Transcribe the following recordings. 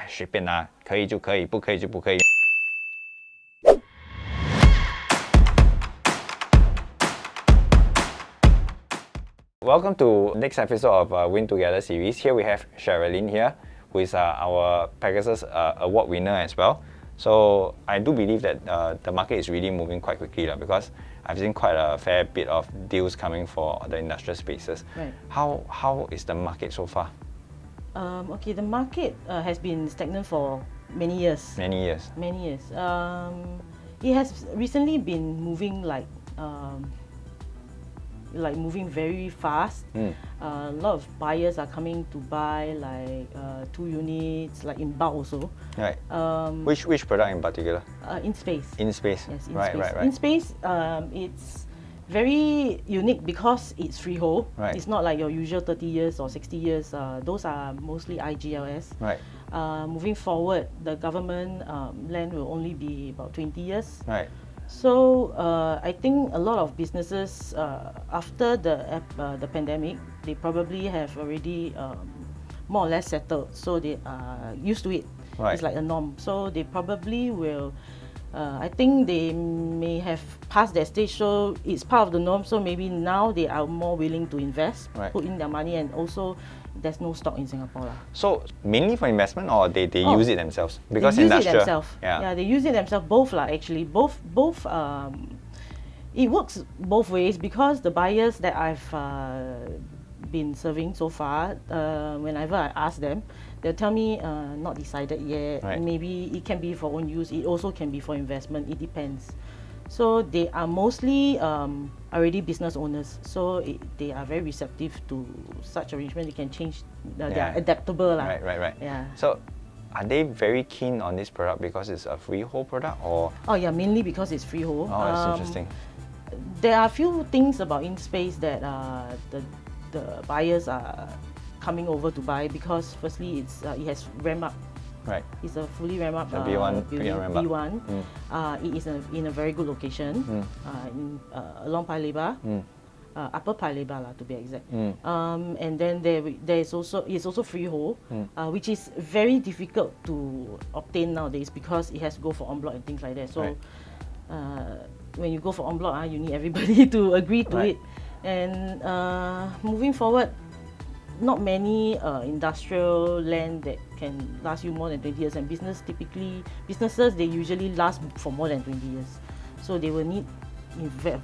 哎，随便啦，可以就可以，不可以就不可以。Welcome to next episode of Win Together series. Here we have Sharolyn here, who is our Pegasus award winner as well. So I do believe that the market is really moving quite quickly because I've seen quite a fair bit of deals coming for the industrial spaces. Right. How is the market so far? Okay, the market has been stagnant for many years. Many years. Many years. It has recently been moving like moving very fast. A lot of buyers are coming to buy like 2 units, like in bulk also. Right. Which product in particular? InSpace. InSpace. Yes, InSpace. Right. InSpace, it's very unique because it's freehold. Right. It's not like your usual 30 years or 60 years. Those are mostly IGLS. Right. Moving forward, the government land will only be about 20 years. Right. So I think a lot of businesses after the pandemic, they probably have already more or less settled. So they are used to it. Right. It's like a norm. So they probably will. I think they may have passed that stage, so it's part of the norm. So maybe now they are more willing to invest, right. put in their money, and also there's no stock in Singapore. So mainly for investment, or they use it themselves? Because they use industrial, it themselves. Yeah, they use it themselves. Both actually. Both. It works both ways because the buyers that I've been serving so far, whenever I ask them, they'll tell me not decided yet. Right. Maybe it can be for own use. It also can be for investment. It depends. So they are mostly already business owners. So they are very receptive to such arrangement. They can change. They are adaptable. Right. Yeah. So are they very keen on this product because it's a freehold product, or? Oh yeah, mainly because it's freehold. Oh, that's interesting. There are a few things about InSpace that the buyers are coming over to buy because firstly it has ramp up. Right. It's a fully ramp up B1 building. ramp up. B1. It is in a very good location along Paya Lebar. Upper Paya Lebar to be exact. And then it's also freehold, which is very difficult to obtain nowadays because it has to go for en bloc and things like that. So right. When you go for en bloc, you need everybody to agree to it. And moving forward, not many industrial land that can last you more than 20 years, and businesses they usually last for more than 20 years. So they will need,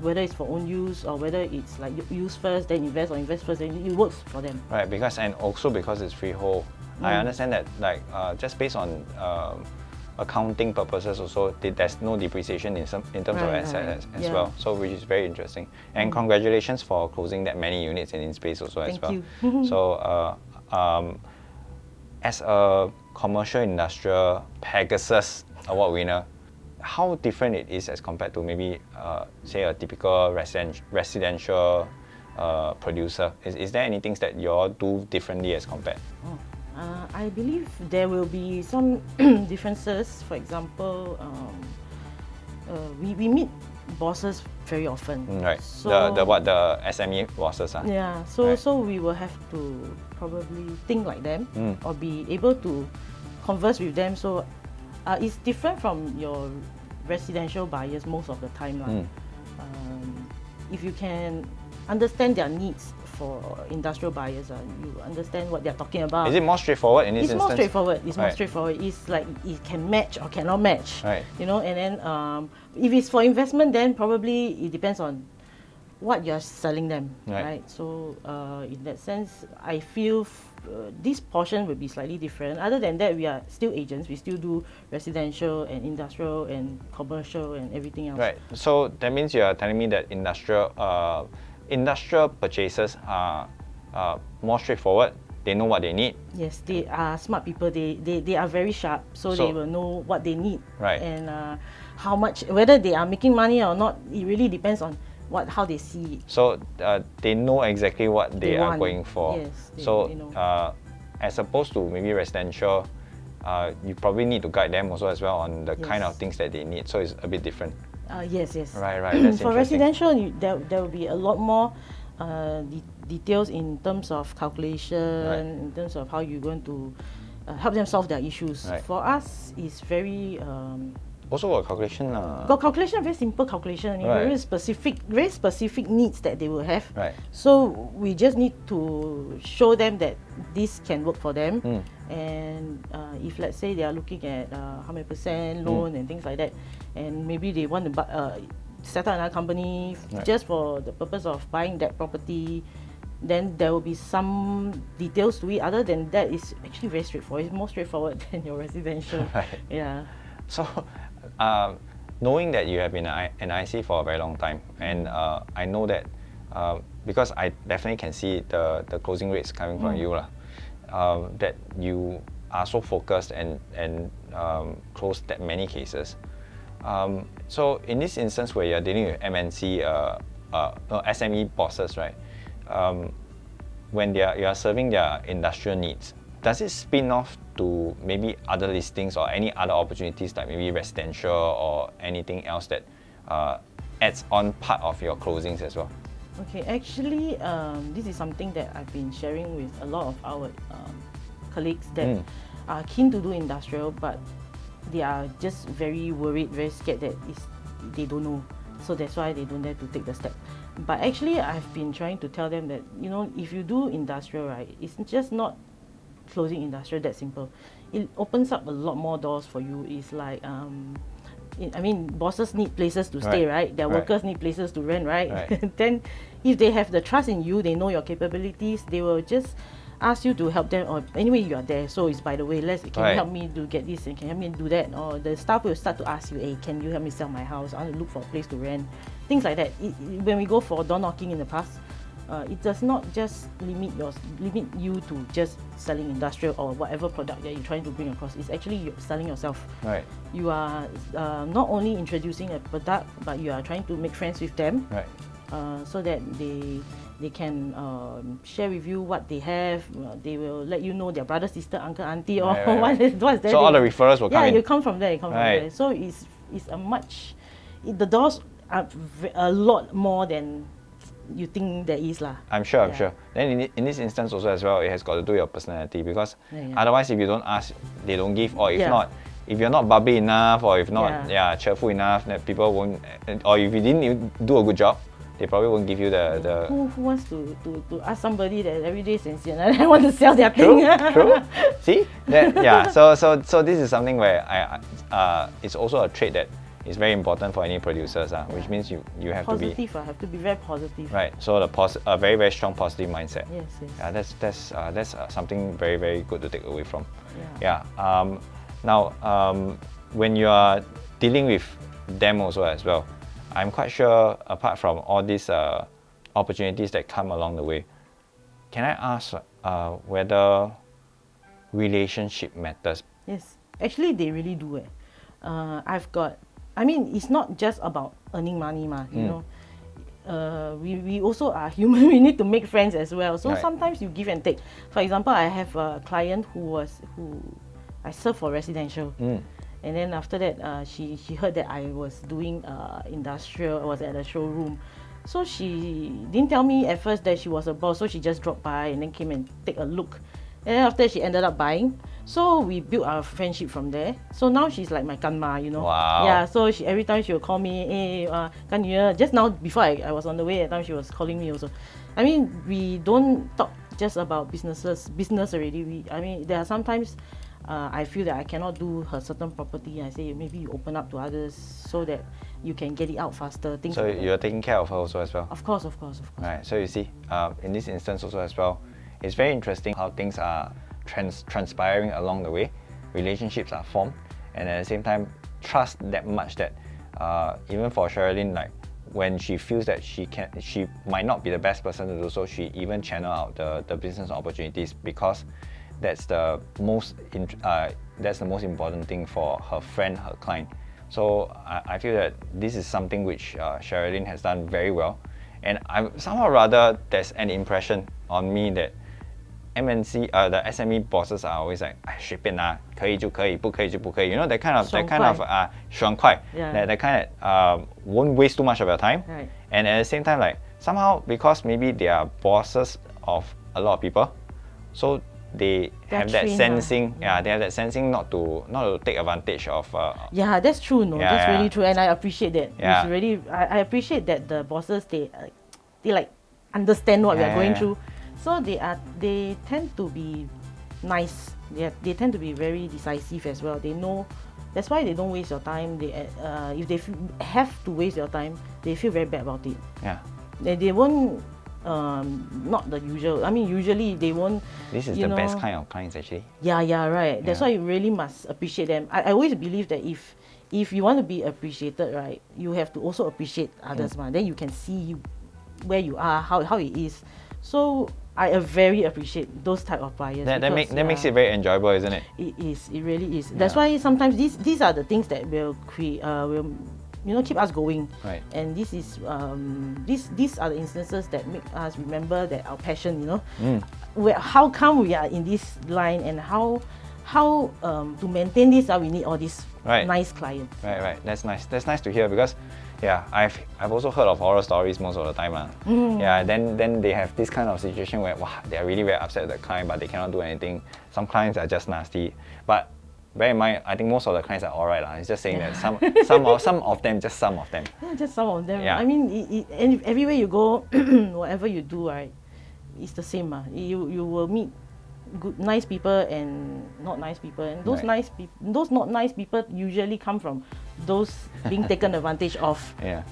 whether it's for own use or whether it's like use first then invest, or invest first then it works for them. Right, because it's freehold. I understand that just based on accounting purposes also, there's no depreciation in terms of assets as well. So which is very interesting. And congratulations for closing that many units in InSpace also as well. Thank you. So as a commercial industrial Pegasus award winner, how different it is as compared to maybe say a typical residential producer? Is there any things that you all do differently as compared? I believe there will be some differences. For example, we meet bosses very often. Right. So, the SME bosses? Yeah. So we will have to probably think like them or be able to converse with them. So it's different from your residential buyers most of the time. If you can understand their needs for industrial buyers, you understand what they're talking about. Is it more straightforward in this instance? More straightforward. It's more straightforward. It's like it can match or cannot match. Right. And then if it's for investment, then probably it depends on what you're selling them. Right. So in that sense, I feel this portion will be slightly different. Other than that, we are still agents. We still do residential and industrial and commercial and everything else. Right. So that means you are telling me that industrial purchases are more straightforward. They know what they need. Yes, they are smart people. They are very sharp, so they will know what they need. Right. And how much, whether they are making money or not, it really depends on how they see it. So they know exactly what they are going for. Yes. So as opposed to maybe residential, you probably need to guide them also as well on the kind of things that they need. So it's a bit different. Yes. Right. That's for residential, there will be a lot more details in terms of calculation, in terms of how you're going to help them solve their issues. Right. For us, it's very Also got calculation. got calculation, very simple calculation, Right. very specific needs that they will have. Right. So we just need to show them that this can work for them. And if let's say they are looking at how many percent loan and things like that, and maybe they want to set up another company just for the purpose of buying that property, then there will be some details to it. Other than that, it's actually very straightforward. It's more straightforward than your residential. Right. Yeah. So, knowing that you have been an IC for a very long time, and I know that because I definitely can see the closing rates coming from you, that you are so focused and close that many cases. So in this instance where you're dealing with MNC, SME bosses, right? When you are serving their industrial needs, does it spin off to maybe other listings or any other opportunities like maybe residential or anything else that adds on part of your closings as well? Okay, actually, this is something that I've been sharing with a lot of our colleagues that are keen to do industrial, but they are just very worried, very scared that they don't know. So that's why they don't dare to take the step. But actually, I've been trying to tell them that, you know, if you do industrial, right, it's just not closing industrial that simple. It opens up a lot more doors for you. It's like, I mean, bosses need places to stay, right? Their workers need places to rent, right? Then, if they have the trust in you, they know your capabilities, they will just ask you to help them. Or anyway, you are there, so it's by the way, can you help me to get this and can you help me do that? Or the staff will start to ask you, hey, can you help me sell my house? I want to look for a place to rent. Things like that. When we go for door knocking in the past, it does not just limit you to just selling industrial or whatever product that you're trying to bring across. It's actually you're selling yourself. Right. You are not only introducing a product, but you are trying to make friends with them. Right. So that they can share with you what they have. They will let you know their brother, sister, uncle, auntie, or what's there. So all the referrals will come in. Yeah, you come from there. From there. So it's a much. The doors are a lot more than you think there is lah. I'm sure. Then in this instance also as well, it has got to do with your personality, because otherwise if you don't ask, they don't give, or if you're not bubbly enough, or if not cheerful enough, that people won't, or if you didn't do a good job, they probably won't give you the... Who wants to ask somebody that every day is sincere and I want to sell their thing? True. See? So this is something where it's also a trait that is very important for any producers, which means you have positive, to be... have to be very positive. Right, so a very, very strong positive mindset. Yes. That's something very, very good to take away from. Now, when you are dealing with them also as well, I'm quite sure, apart from all these opportunities that come along the way, can I ask whether relationship matters? Yes, actually they really do. I mean, it's not just about earning money, you know. We also are human. We need to make friends as well. So sometimes you give and take. For example, I have a client who I serve for residential. And then after that, she heard that I was doing industrial. I was at a showroom. So she didn't tell me at first that she was a boss. So she just dropped by and then came and take a look. And then after that, she ended up buying. So we built our friendship from there. So now she's like my kanma, you know. Wow. Yeah, so every time she will call me, hey, kan just now before I was on the way, at time she was calling me also. I mean, we don't talk just about business already. I mean, there are sometimes I feel that I cannot do her certain property. I say maybe you open up to others so that you can get it out faster. So you're taking care of her also as well? Of course. Right, so you see, in this instance also as well, it's very interesting how things are transpiring along the way. Relationships are formed, and at the same time, trust that much that even for Sharolyn, like when she feels that she might not be the best person to do so, she even channel out the business opportunities, because that's the most important thing for her friend, her client. So I feel that this is something which Sharolyn has done very well, and I somehow rather there's an impression on me that MNC the SME bosses are always like 随便啦，可以就可以，不可以就不可以. You know, that kind of 爽快. That kind of won't waste too much of your time. Right. And at the same time, like somehow because maybe they are bosses of a lot of people, so they They're have that trained, sensing. Yeah, they have that sensing not to take advantage of. Yeah, that's true. No, Yeah, that's yeah. really true, and I appreciate that. Yeah. It's really, I appreciate that the bosses they like understand what we Yeah, are going yeah. through, so they tend to be nice. They tend to be very decisive as well. They know. That's why they don't waste your time. If they have to waste your time, they feel very bad about it. Yeah. They won't. Not the usual. I mean, usually they won't. This is the best kind of clients actually. Yeah, right. That's Yeah. why you really must appreciate them. I always believe that if you want to be appreciated, right, you have to also appreciate others, man. Then you can see where you are, how it is. So I very appreciate those type of buyers. That because, makes it very enjoyable, isn't it? It is. It really is. That's why sometimes these are the things that will create will keep us going. Right. And this is these are the instances that make us remember that our passion. How come we are in this line, and how to maintain this? We need all these nice clients. Right. That's nice. That's nice to hear because, yeah, I've also heard of horror stories most of the time. Yeah. Then they have this kind of situation where they are really very upset with the client, but they cannot do anything. Some clients are just nasty, but bear in mind, I think most of the clients are alright. It's just saying that some of them. Yeah, just some of them. Yeah. I mean, everywhere you go, whatever you do, right, it's the same. You will meet nice people and not nice people, and those those not nice people usually come from those being taken advantage of. Yeah.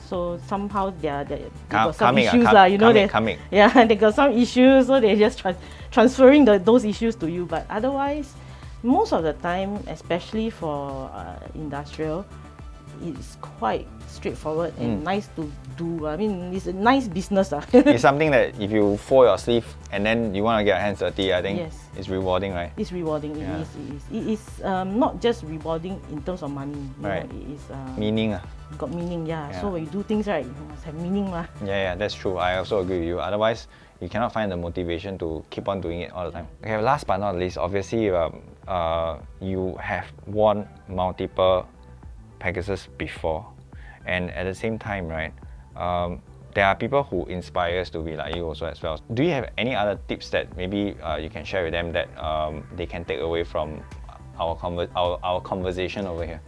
So somehow they got some Coming, issues, coming. Yeah, they got some issues, so they just transferring those issues to you. But otherwise, most of the time, especially for industrial, it's quite straightforward and nice to do. I mean, it's a nice business. It's something that if you fold your sleeve and then you want to get your hands dirty, I think Yes. it's rewarding, right? It's rewarding. Yeah. It is not just rewarding in terms of money. Right. It is Meaning. got meaning. Yeah. Yeah. So when you do things right, you must have meaning, ma. Yeah, that's true. I also agree with you. Otherwise, you cannot find the motivation to keep on doing it all the time. Okay, last but not least, obviously, you have won multiple Pegasus before, and at the same time, right, there are people who inspire us to be like you also as well. Do you have any other tips that maybe you can share with them that they can take away from our conversation over here?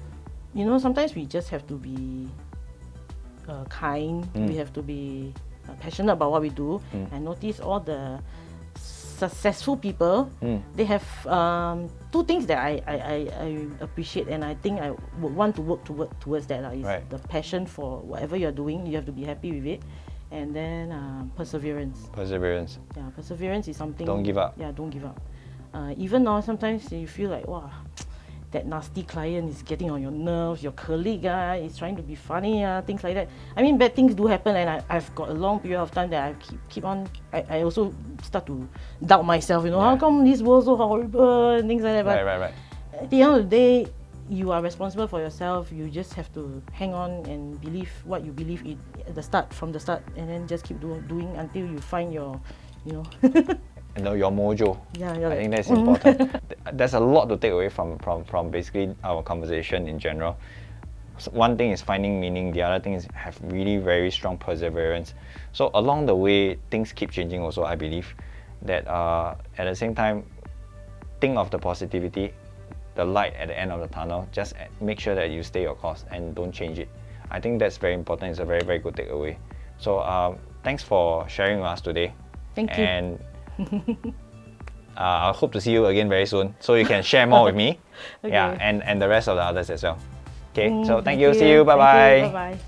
Sometimes we just have to be kind. We have to be passionate about what we do. I notice all the successful people, they have two things that I appreciate, and I think I would want to work towards that. Is the passion for whatever you're doing. You have to be happy with it, and then perseverance. Perseverance. Yeah, perseverance is something. Don't give up. Yeah, don't give up. Even now, sometimes you feel like, wow, that nasty client is getting on your nerves, your colleague is trying to be funny, things like that. I mean, bad things do happen, and I've got a long period of time that I keep on, I also start to doubt myself, how come this world so horrible, and things like that. But Right. at the end of the day, you are responsible for yourself. You just have to hang on and believe what you believe in from the start, and then just keep doing until you find your, Your mojo. Yeah, I think that's important. There's a lot to take away from basically our conversation in general. So one thing is finding meaning, the other thing is have really very strong perseverance. So along the way, things keep changing also, I believe. That at the same time, think of the positivity, the light at the end of the tunnel. Just make sure that you stay your course and don't change it. I think that's very important. It's a very, very good takeaway. So thanks for sharing with us today. Thank you. And I hope to see you again very soon, so you can share more with me. Okay. Yeah, and the rest of the others as well. Okay, so thank you. See you. Bye bye. Bye bye.